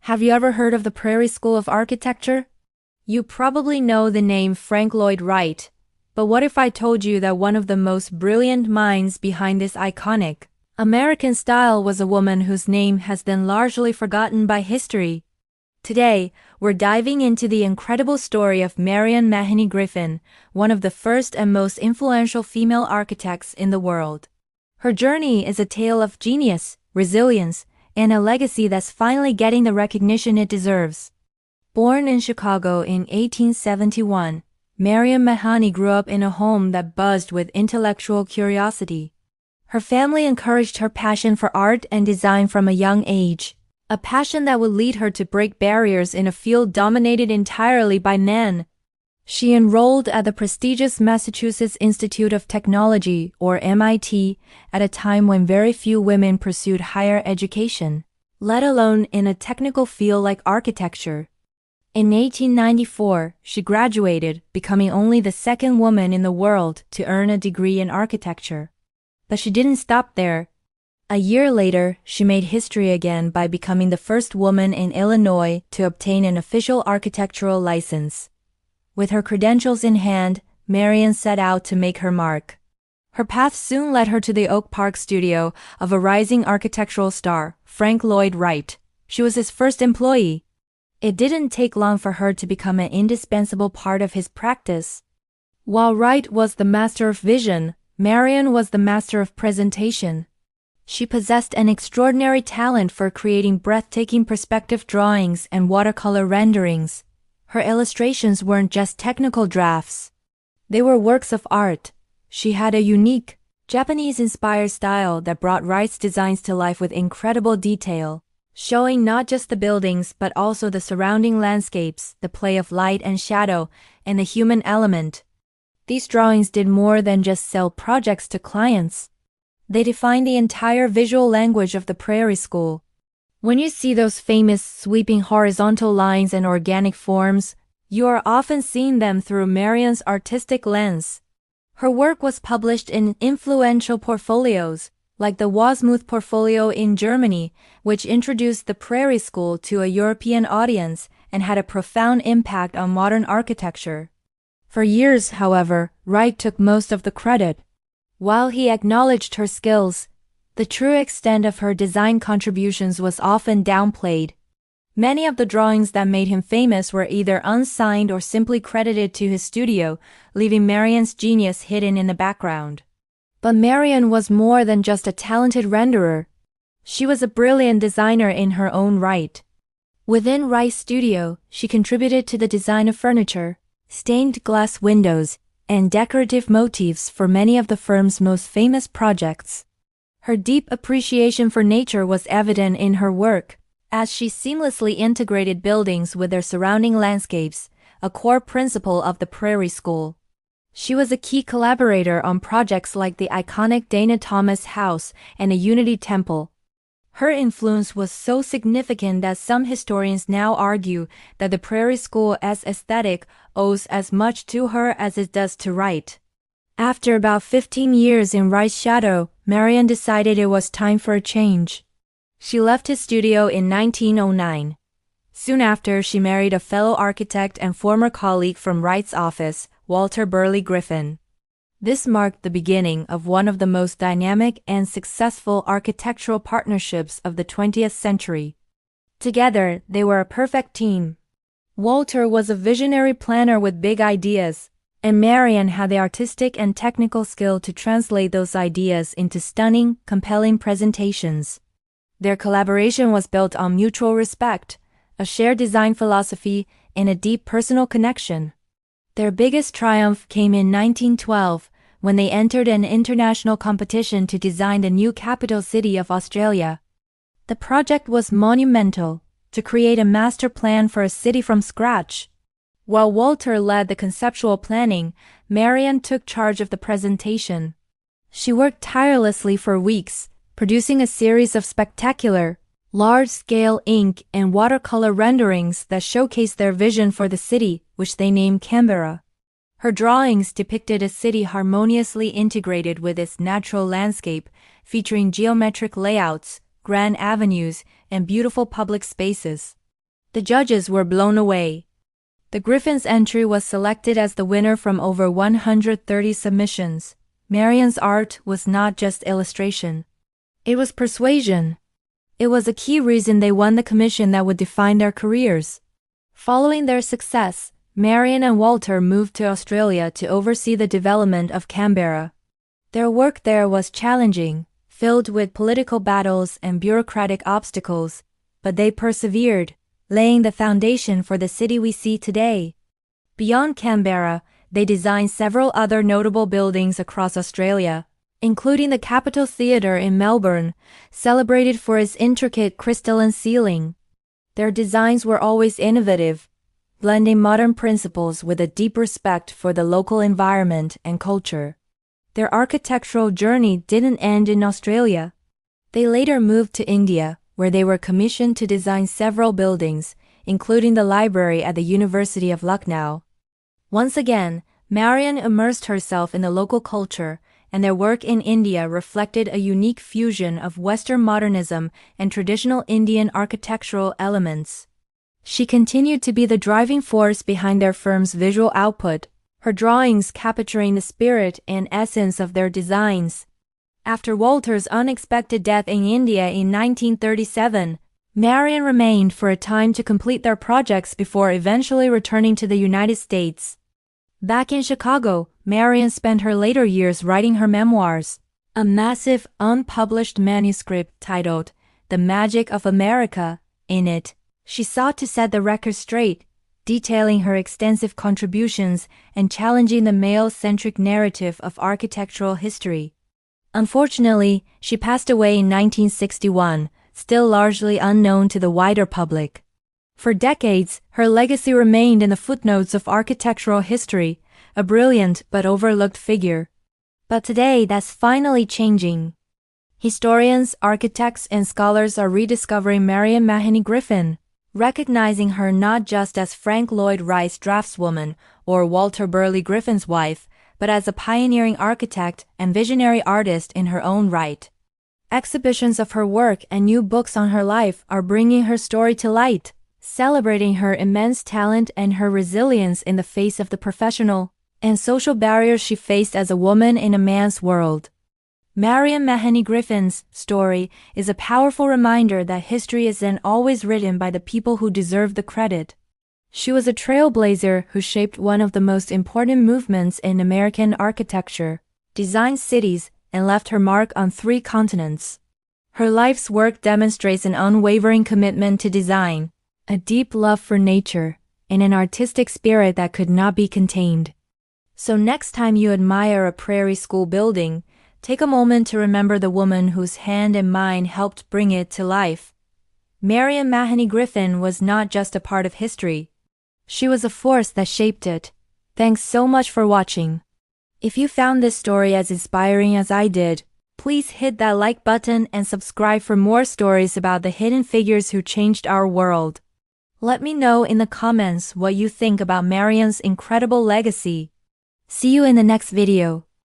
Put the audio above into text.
Have you ever heard of the Prairie School of Architecture? You probably know the name Frank Lloyd Wright, but what if I told you that one of the most brilliant minds behind this iconic American style was a woman whose name has been largely forgotten by history? Today, we're diving into the incredible story of Marion Mahoney Griffin, one of the first and most influential female architects in the world. Her journey is a tale of genius, resilience, and a legacy that's finally getting the recognition it deserves. Born in Chicago in 1871, Marion Mahoney grew up in a home that buzzed with intellectual curiosity. Her family encouraged her passion for art and design from a young age, a passion that would lead her to break barriers in a field dominated entirely by men. She enrolled at the prestigious Massachusetts Institute of Technology, or MIT, at a time when very few women pursued higher education, let alone in a technical field like architecture. In 1894, she graduated, becoming only the second woman in the world to earn a degree in architecture. But she didn't stop there. A year later, she made history again by becoming the first woman in Illinois to obtain an official architectural license. With her credentials in hand, Marion set out to make her mark. Her path soon led her to the Oak Park studio of a rising architectural star, Frank Lloyd Wright. She was his first employee. It didn't take long for her to become an indispensable part of his practice. While Wright was the master of vision, Marion was the master of presentation. She possessed an extraordinary talent for creating breathtaking perspective drawings and watercolor renderings. Her illustrations weren't just technical drafts. They were works of art. She had a unique, Japanese-inspired style that brought Wright's designs to life with incredible detail, showing not just the buildings but also the surrounding landscapes, the play of light and shadow, and the human element. These drawings did more than just sell projects to clients. They defined the entire visual language of the Prairie School. When you see those famous sweeping horizontal lines and organic forms, you are often seeing them through Marion's artistic lens. Her work was published in influential portfolios, like the Wasmuth portfolio in Germany, which introduced the Prairie School to a European audience and had a profound impact on modern architecture. For years, however, Wright took most of the credit. While he acknowledged her skills, the true extent of her design contributions was often downplayed. Many of the drawings that made him famous were either unsigned or simply credited to his studio, leaving Marion's genius hidden in the background. But Marion was more than just a talented renderer. She was a brilliant designer in her own right. Within Wright's studio, she contributed to the design of furniture, stained glass windows, and decorative motifs for many of the firm's most famous projects. Her deep appreciation for nature was evident in her work, as she seamlessly integrated buildings with their surrounding landscapes, a core principle of the Prairie School. She was a key collaborator on projects like the iconic Dana Thomas House and a Unity Temple. Her influence was so significant that some historians now argue that the Prairie School as aesthetic owes as much to her as it does to Wright. After about 15 years in Wright's shadow, Marion decided it was time for a change. She left his studio in 1909. Soon after, she married a fellow architect and former colleague from Wright's office, Walter Burley Griffin. This marked the beginning of one of the most dynamic and successful architectural partnerships of the 20th century. Together, they were a perfect team. Walter was a visionary planner with big ideas, and Marion had the artistic and technical skill to translate those ideas into stunning, compelling presentations. Their collaboration was built on mutual respect, a shared design philosophy, and a deep personal connection. Their biggest triumph came in 1912, when they entered an international competition to design the new capital city of Australia. The project was monumental, to create a master plan for a city from scratch. While Walter led the conceptual planning, Marion took charge of the presentation. She worked tirelessly for weeks, producing a series of spectacular, large-scale ink and watercolor renderings that showcased their vision for the city, which they named Canberra. Her drawings depicted a city harmoniously integrated with its natural landscape, featuring geometric layouts, grand avenues, and beautiful public spaces. The judges were blown away. The Griffin's entry was selected as the winner from over 130 submissions. Marianne's art was not just illustration. It was persuasion. It was a key reason they won the commission that would define their careers. Following their success, Marianne and Walter moved to Australia to oversee the development of Canberra. Their work there was challenging, filled with political battles and bureaucratic obstacles, but they persevered, laying the foundation for the city we see today. Beyond Canberra, they designed several other notable buildings across Australia, including the Capitol Theatre in Melbourne, celebrated for its intricate crystalline ceiling. Their designs were always innovative, blending modern principles with a deep respect for the local environment and culture. Their architectural journey didn't end in Australia. They later moved to India, where they were commissioned to design several buildings, including the library at the University of Lucknow. Once again, Marianne immersed herself in the local culture, and their work in India reflected a unique fusion of Western modernism and traditional Indian architectural elements. She continued to be the driving force behind their firm's visual output, her drawings capturing the spirit and essence of their designs. After Walter's unexpected death in India in 1937, Marianne remained for a time to complete their projects before eventually returning to the United States. Back in Chicago, Marianne spent her later years writing her memoirs, a massive, unpublished manuscript titled The Magic of America. In it, she sought to set the record straight, detailing her extensive contributions and challenging the male-centric narrative of architectural history. Unfortunately, she passed away in 1961, still largely unknown to the wider public. For decades, her legacy remained in the footnotes of architectural history, a brilliant but overlooked figure. But today that's finally changing. Historians, architects, and scholars are rediscovering Marianne Mahoney Griffin, recognizing her not just as Frank Lloyd Wright's draftswoman or Walter Burley Griffin's wife, but as a pioneering architect and visionary artist in her own right. Exhibitions of her work and new books on her life are bringing her story to light, celebrating her immense talent and her resilience in the face of the professional and social barriers she faced as a woman in a man's world. Marianne Mahoney Griffin's story is a powerful reminder that history isn't always written by the people who deserve the credit. She was a trailblazer who shaped one of the most important movements in American architecture, designed cities, and left her mark on 3 continents. Her life's work demonstrates an unwavering commitment to design, a deep love for nature, and an artistic spirit that could not be contained. So next time you admire a prairie school building, take a moment to remember the woman whose hand and mind helped bring it to life. Marianne Mahoney Griffin was not just a part of history. She was a force that shaped it. Thanks so much for watching. If you found this story as inspiring as I did, please hit that like button and subscribe for more stories about the hidden figures who changed our world. Let me know in the comments what you think about Marianne's incredible legacy. See you in the next video.